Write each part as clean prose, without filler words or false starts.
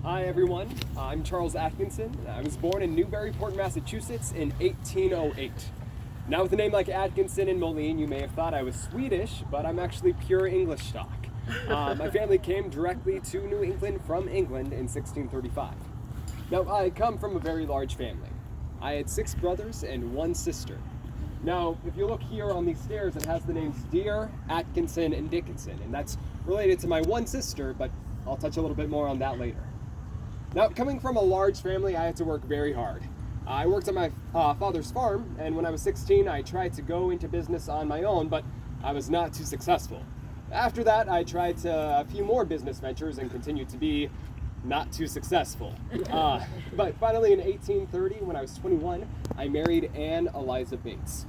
Hi everyone, I'm Charles Atkinson. I was born in Newburyport, Massachusetts in 1808. Now with a name like Atkinson and Moline, you may have thought I was Swedish, but I'm actually pure English stock. My family came directly to New England from England in 1635. Now I come from a very large family. I had 6 brothers and 1 sister. Now if you look here on these stairs, it has the names Deere, Atkinson, and Dickinson, and that's related to my 1 sister, but I'll touch a little bit more on that later. Now, coming from a large family, I had to work very hard. I worked on my father's farm, and when I was 16, I tried to go into business on my own, but I was not too successful. After that, I tried a few more business ventures and continued to be not too successful. But finally, in 1830, when I was 21, I married Anne Eliza Bates.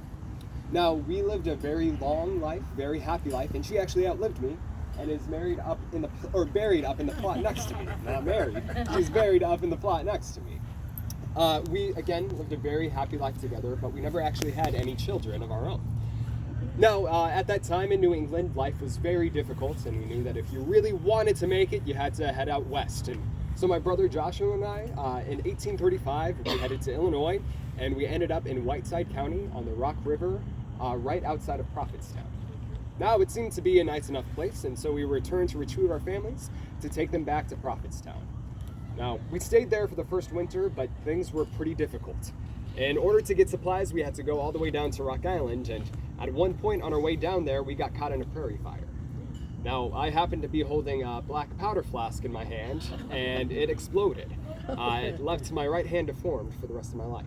Now, we lived a very long life, very happy life, and she actually outlived me, and is buried up in the plot next to me. Not married. She's buried up in the plot next to me. We again lived a very happy life together, but we never actually had any children of our own. Now, at that time in New England, life was very difficult, and we knew that if you really wanted to make it, you had to head out west. And so my brother Joshua and I, in 1835, we headed to Illinois, and we ended up in Whiteside County on the Rock River, right outside of Prophetstown. Now, it seemed to be a nice enough place, and so we returned to retrieve our families to take them back to Prophetstown. Now, we stayed there for the first winter, but things were pretty difficult. In order to get supplies, we had to go all the way down to Rock Island, and at one point on our way down there, we got caught in a prairie fire. Now, I happened to be holding a black powder flask in my hand, and it exploded. It left my right hand deformed for the rest of my life.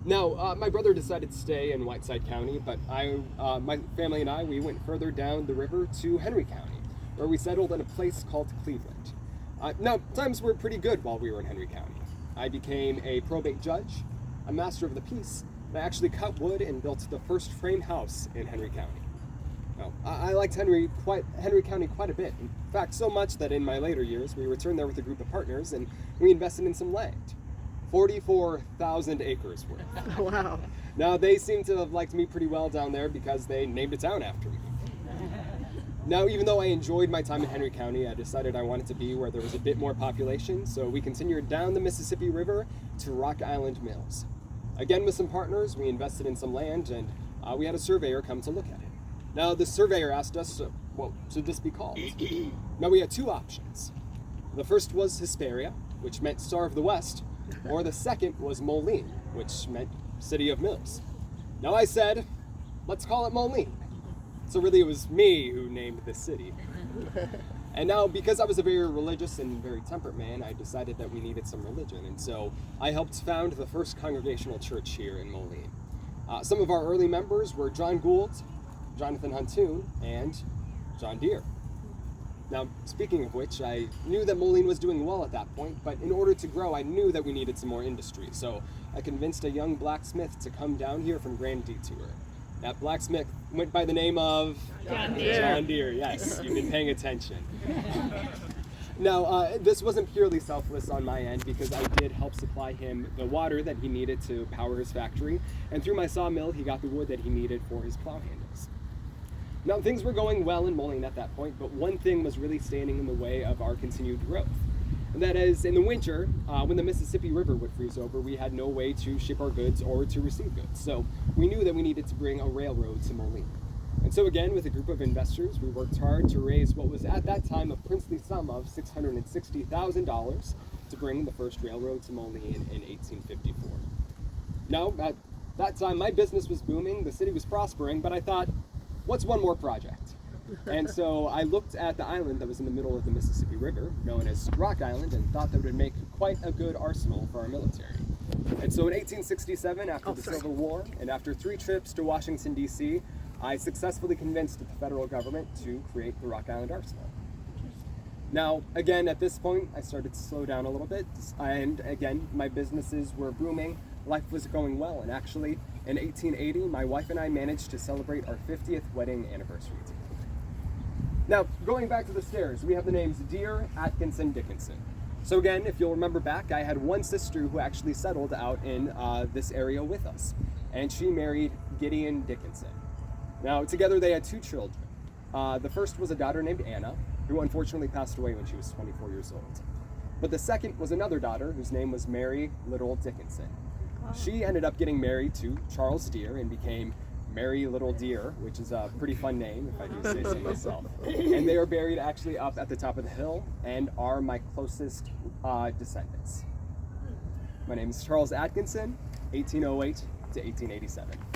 Now, my brother decided to stay in Whiteside County, but my family and I, we went further down the river to Henry County, where we settled in a place called Cleveland. Now, times were pretty good while we were in Henry County. I became a probate judge, a master of the peace, and I actually cut wood and built the first frame house in Henry County. Now, I liked Henry County quite a bit. In fact, so much that in my later years, we returned there with a group of partners and we invested in some land. 44,000 acres worth. Wow. Now, they seem to have liked me pretty well down there because they named a town after me. Now, even though I enjoyed my time in Henry County, I decided I wanted to be where there was a bit more population, so we continued down the Mississippi River to Rock Island Mills. Again, with some partners, we invested in some land, and we had a surveyor come to look at it. Now, the surveyor asked us, what should this be called? Now, we had 2 options. The first was Hesperia, which meant Star of the West, or the second was Moline, which meant City of Mills. Now I said, let's call it Moline. So really it was me who named the city. And now, because I was a very religious and very temperate man, I decided that we needed some religion. And so I helped found the first congregational church here in Moline. Some of our early members were John Gould, Jonathan Huntoon, and John Deere. Now, speaking of which, I knew that Moline was doing well at that point, but in order to grow, I knew that we needed some more industry. So I convinced a young blacksmith to come down here from Grand Detour. That blacksmith went by the name of John Deere. John Deere, yes, you've been paying attention. Now, this wasn't purely selfless on my end because I did help supply him the water that he needed to power his factory, and through my sawmill, he got the wood that he needed for his plow handles. Now, things were going well in Moline at that point, but one thing was really standing in the way of our continued growth. And that is, in the winter, when the Mississippi River would freeze over, we had no way to ship our goods or to receive goods. So we knew that we needed to bring a railroad to Moline. And so again, with a group of investors, we worked hard to raise what was at that time a princely sum of $660,000 to bring the first railroad to Moline in 1854. Now, at that time, my business was booming, the city was prospering, but I thought, what's one more project? And so I looked at the island that was in the middle of the Mississippi River, known as Rock Island, and thought that it would make quite a good arsenal for our military. And so in 1867, after the Civil War, and after 3 trips to Washington, D.C., I successfully convinced the federal government to create the Rock Island Arsenal. Now, again, at this point, I started to slow down a little bit, and again, my businesses were booming, life was going well, and actually, in 1880, my wife and I managed to celebrate our 50th wedding anniversary together. Now, going back to the stairs, we have the names Deere, Atkinson, Dickinson. So again, if you'll remember back, I had 1 sister who actually settled out in this area with us, and she married Gideon Dickinson. Now, together they had 2 children. The first was a daughter named Anna, who unfortunately passed away when she was 24 years old. But the second was another daughter whose name was Mary Little Dickinson. She ended up getting married to Charles Deer and became Mary Little Deer, which is a pretty fun name, if I do say so myself. And they are buried actually up at the top of the hill and are my closest descendants. My name is Charles Atkinson, 1808 to 1887.